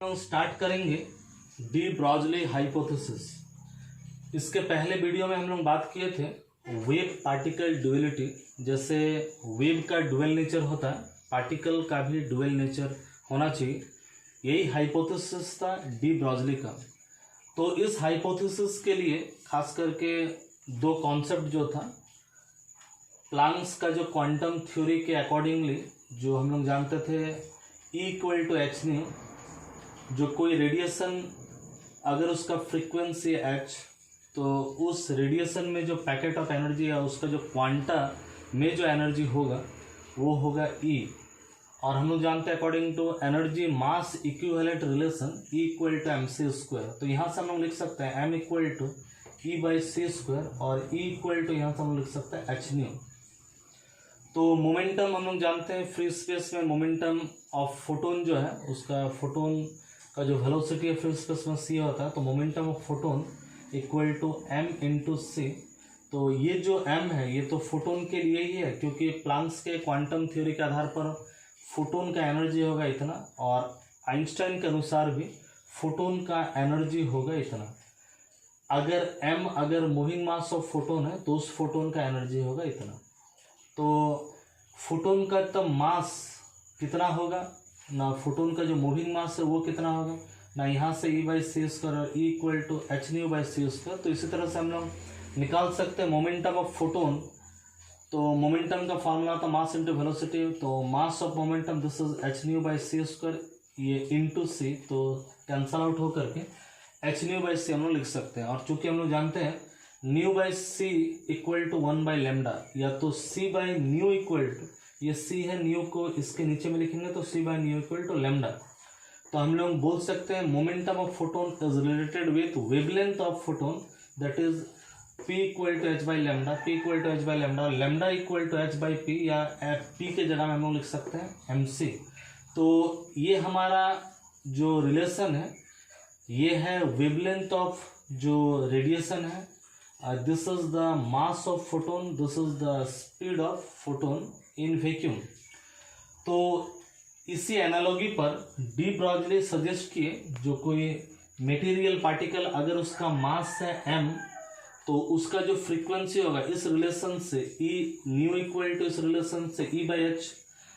हम स्टार्ट करेंगे de Broglie hypothesis. इसके पहले वीडियो में हम लोग बात किए थे वेव पार्टिकल ड्यूअलिटी, जैसे वेव का ड्यूअल नेचर होता है, पार्टिकल का भी ड्यूअल नेचर होना चाहिए। यही हाइपोथेसिस था डी ब्रॉगली का। तो इस हाइपोथेसिस के लिए खास करके दो कॉन्सेप्ट जो था, प्लैंक्स का जो क्वांटम थ्योरी के अकॉर्डिंगली जो हम लोग जानते थे E=h, जो कोई रेडिएशन अगर उसका फ्रीक्वेंसी h, तो उस रेडिएशन में जो पैकेट ऑफ एनर्जी या उसका जो क्वांटा में जो एनर्जी होगा वो होगा E। और हम लोग जानते हैं according to energy mass equivalent relation E=mc²। तो यहाँ से हम लोग लिख सकते हैं m=E/c² और E यहाँ से हम लिख सकते हैं h। तो मोमेंटम हम लोग जानते हैं फ्री स्पेस में मोमेंटम ऑफ फोटोन जो है, उसका फोटोन का जो वेलोसिटी है फ्री स्पेस में c होता है, तो मोमेंटम ऑफ फोटोन m/c। तो ये जो m है ये तो फोटोन के लिए ही है, क्योंकि प्लैंक्स के क्वांटम थ्योरी के आधार पर फोटोन का एनर्जी होगा इतना, और आइंस्टाइन के अनुसार भी फोटोन का एनर्जी होगा इतना। अगर मूविंग मास ऑफ फोटोन है तो उस फोटोन का एनर्जी होगा इतना। तो फोटोन का तब मास कितना होगा ना, फोटोन का जो मूविंग मास है वो कितना होगा ना, यहाँ से E/c² और E=hν/c²। तो इसी तरह से हम लोग निकाल सकते हैं मोमेंटम ऑफ फोटोन। तो मोमेंटम का फॉर्मूला था मास इंटू वेलोसिटी, तो mass of momentum this is hν/c², ये इंटू c, तो कैंसल आउट होकर के hν/c हम लोग लिख सकते हैं। और चूंकि हम लोग जानते हैं ν/c = 1/λ, या तो c/ν ये c है, न्यू को इसके नीचे में लिखेंगे तो c/ν = λ। तो हम लोग बोल सकते हैं momentum of photon is related with wavelength of photon, that is p = h/λ, p = h/λ और λ = h/p, या p के जगह में हम लोग लिख सकते हैं mc। तो ये हमारा जो रिलेशन है ये है वेवलेंथ ऑफ जो रेडिएशन है, this is the mass of photon, this is the speed of photon in vacuum. तो इसी एनालॉजी पर डी ब्रॉगली सजेस्ट किए, जो कोई मटेरियल पार्टिकल अगर उसका मास है m, तो उसका जो फ्रीक्वेंसी होगा इस रिलेशन से ν इस रिलेशन से E/h,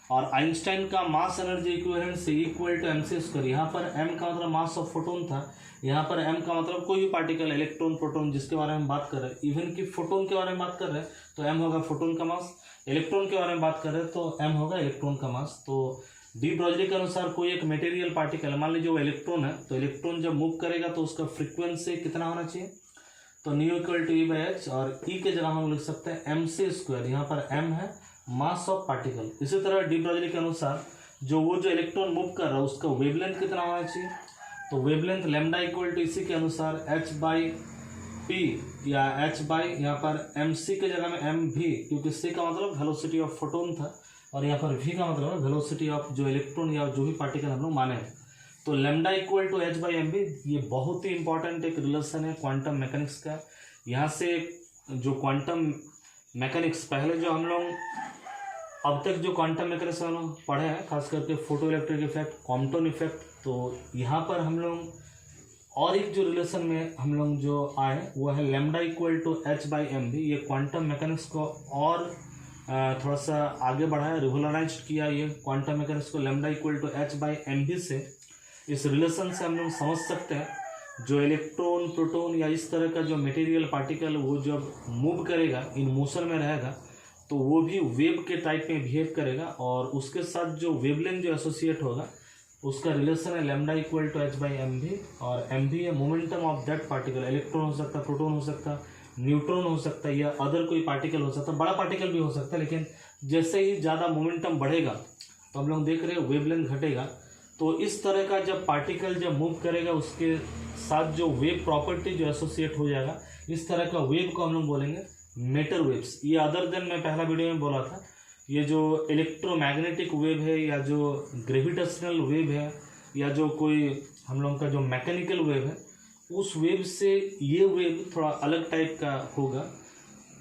और आइंस्टाइन का मास एनर्जी इक्विवेलेंट से E=mc²। यहाँ पर m का मतलब मास ऑफ फोटोन था, यहाँ पर m का मतलब कोई भी पार्टिकल, इलेक्ट्रॉन, प्रोटॉन, जिसके बारे में बात कर रहे हैं, इवन कि फोटोन के बारे में बात कर रहे हैं तो m होगा फोटोन का मास, इलेक्ट्रॉन के बारे में बात कर रहे हैं तो m होगा इलेक्ट्रॉन का मास। तो डी ब्रॉगली के अनुसार कोई एक मटेरियल पार्टिकल, मान लीजिए वो इलेक्ट्रॉन है, तो इलेक्ट्रॉन जब मूव करेगा तो उसका फ्रीक्वेंसी कितना होना चाहिए, तो ν = E/h, और E के जगह हम लिख सकते हैं mc²। यहाँ पर m है मास ऑफ पार्टिकल। इसी तरह डी ब्रॉगली के अनुसार वो जो इलेक्ट्रॉन मूव कर रहा है उसका वेवलेंथ कितना होना चाहिए, तो वेवलेंथ λ इसी के अनुसार h/p या यहाँ पर mc के जगह में mv, क्योंकि c का मतलब वेलोसिटी ऑफ फोटोन था और यहाँ पर v का मतलब है वेलोसिटी ऑफ जो इलेक्ट्रॉन या जो भी पार्टिकल हम लोग माने। तो λ = h/mv, ये बहुत ही इंपॉर्टेंट एक रिलेशन है क्वांटम मैकेनिक्स का। यहाँ से जो क्वांटम मैकेनिक्स पहले जो हम लोग अब तक जो क्वांटम मैकेनिक्स हम लोग पढ़े हैं, खास करके photo electric effect, Compton effect, तो यहाँ पर हम लोग और एक जो रिलेशन में हम लोग जो आए वो है λ = h/mv। ये क्वांटम मैकेनिक्स को और थोड़ा सा आगे बढ़ाया, रिवोल्यूशनाइज किया ये क्वांटम मैकेनिक्स को। λ = h/mv से इस रिलेशन से हम लोग समझ सकते हैं जो इलेक्ट्रॉन, प्रोटॉन या इस तरह का जो मटेरियल पार्टिकल वो जब मूव करेगा, इन मोशन में रहेगा, तो वो भी वेव के टाइप में बिहेव करेगा, और उसके साथ जो वेवलेंथ जो एसोसिएट होगा उसका रिलेशन है λ = h/mv, और mv है momentum of that particle. Electron हो सकता है, प्रोटॉन हो सकता है, न्यूट्रॉन हो सकता है, या अदर कोई पार्टिकल हो सकता है, बड़ा पार्टिकल भी हो सकता है। लेकिन जैसे ही ज़्यादा मोमेंटम बढ़ेगा तो हम लोग देख रहे हैं वेवलेंथ घटेगा। तो इस तरह का जब पार्टिकल जब मूव करेगा उसके साथ जो वेव प्रॉपर्टी जो एसोसिएट हो जाएगा, इस तरह का वेव को हम लोग बोलेंगे मेटर वेव्स। ये अदर देन मैं पहला वीडियो में बोला था, ये जो इलेक्ट्रोमैग्नेटिक वेव है या जो ग्रेविटेशनल वेव है या जो कोई हम लोग का जो मैकेनिकल वेव है, उस वेव से ये वेव थोड़ा अलग टाइप का होगा,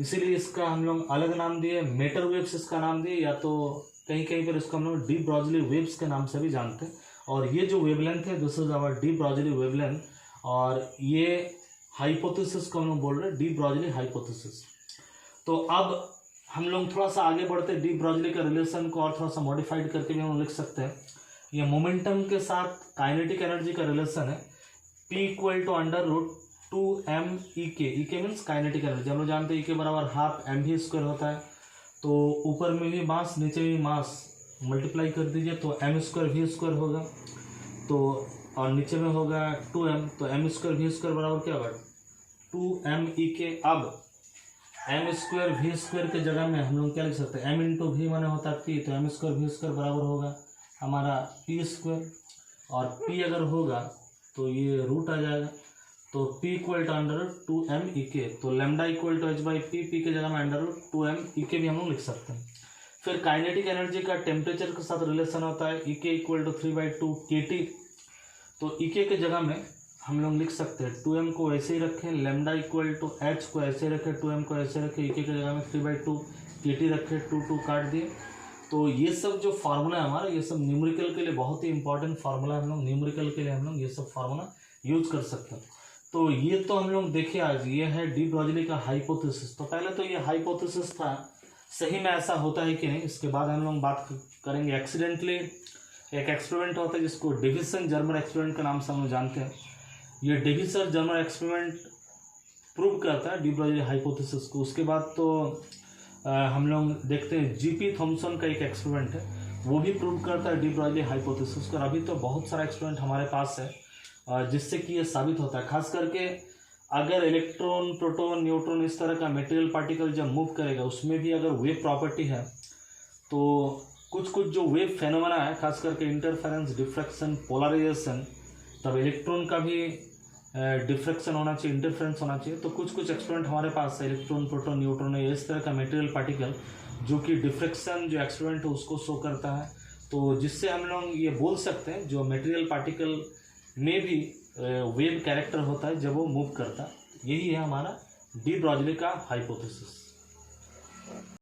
इसीलिए इसका हम लोग अलग नाम दिए, मेटर वेव्स इसका नाम दिए, या तो कहीं कहीं पर इसको हम लोग डी ब्रॉगली वेव्स के नाम से भी जानते हैं। और ये जो वेवलेंथ है this is our de Broglie wavelength, और ये हाइपोथेसिस को हम लोग बोल रहे हैं डी ब्रॉगली हाइपोथेसिस। तो अब हम लोग थोड़ा सा आगे बढ़ते डी ब्रॉगली का रिलेशन को और थोड़ा सा मॉडिफाइड करके भी हम लिख सकते हैं। ये मोमेंटम के साथ काइनेटिक एनर्जी का रिलेशन है, P equal to under root 2m EK, EK means kinetic energy. हम लोग जानते हैं EK बराबर हाफ mv² होता है, तो ऊपर में भी मास नीचे भी मास मल्टीप्लाई कर दीजिए तो m²v² होगा, तो और नीचे में होगा 2m, तो m²v² बराबर क्या होगा 2m EK। अब m²v² के जगह में हम लोग क्या लिख सकते हैं, m इंटू वी माने होता है p, तो m²v² बराबर होगा हमारा p², और p अगर होगा तो ये रूट आ जाएगा, तो p equal to under root 2m EK, तो lambda equal to h/p, p के जगह में अंडर रूट 2m EK भी हम लोग लिख सकते हैं। फिर काइनेटिक एनर्जी का टेम्परेचर के साथ रिलेशन होता है EK इक्वल टू 3/2 kT, तो EK के जगह में हम लोग लिख सकते हैं 2m को ऐसे ही रखें, लैम्डा इक्वल टू h को ऐसे रखें, 2m को ऐसे रखें, EK की जगह में 3/2 kT रखें, 2 काट दिए। तो ये सब जो फार्मूला है हमारा, ये सब न्यूमेरिकल के लिए बहुत ही इंपॉर्टेंट फार्मूला है, हम लोग न्यूमेरिकल के लिए हम लोग ये सब फार्मूला यूज कर सकते हैं। तो ये तो हम लोग देखे आज, ये है डी ब्रॉगली का हाइपोथेसिस। तो पहले तो ये हाइपोथेसिस था, सही में ऐसा होता है कि नहीं, इसके बाद हम लोग बात करेंगे। एक्सीडेंटली एक एक्सपेरिमेंट होता है जिसको डेविसन जर्मर एक्सपेरिमेंट के नाम से हम लोग जानते हैं। ये डेविसन जर्मर एक्सपेरिमेंट प्रूव करता है डी ब्रॉगली हाइपोथेसिस को। उसके बाद तो हम लोग देखते हैं जीपी थॉमसन का एक एक्सपेरिमेंट है, वो भी प्रूव करता है डी ब्रॉगली हाइपोथेसिस को। अभी तो बहुत सारा एक्सपेरिमेंट हमारे पास है जिससे कि ये साबित होता है, खास करके अगर इलेक्ट्रॉन, प्रोटॉन, न्यूट्रॉन इस तरह का मटेरियल पार्टिकल जब मूव करेगा उसमें भी अगर वेव प्रॉपर्टी है, तो कुछ जो वेव फेनोमेना है, खास करके इंटरफेरेंस, डिफ्रैक्शन, पोलराइजेशन, तब इलेक्ट्रॉन का भी डिफ्रैक्शन होना चाहिए, इंटरफेरेंस होना चाहिए। तो कुछ एक्सपेरिमेंट हमारे पास है, इलेक्ट्रॉन, प्रोटॉन, न्यूट्रॉन है, इस तरह का मटेरियल पार्टिकल जो कि डिफ्रैक्शन जो एक्सपेरिमेंट है उसको शो करता है। तो जिससे हम लोग ये बोल सकते हैं जो मटेरियल पार्टिकल में भी वेव कैरेक्टर होता है जब वो मूव करता है। यही है हमारा डी ब्रॉगली का हाइपोथेसिस।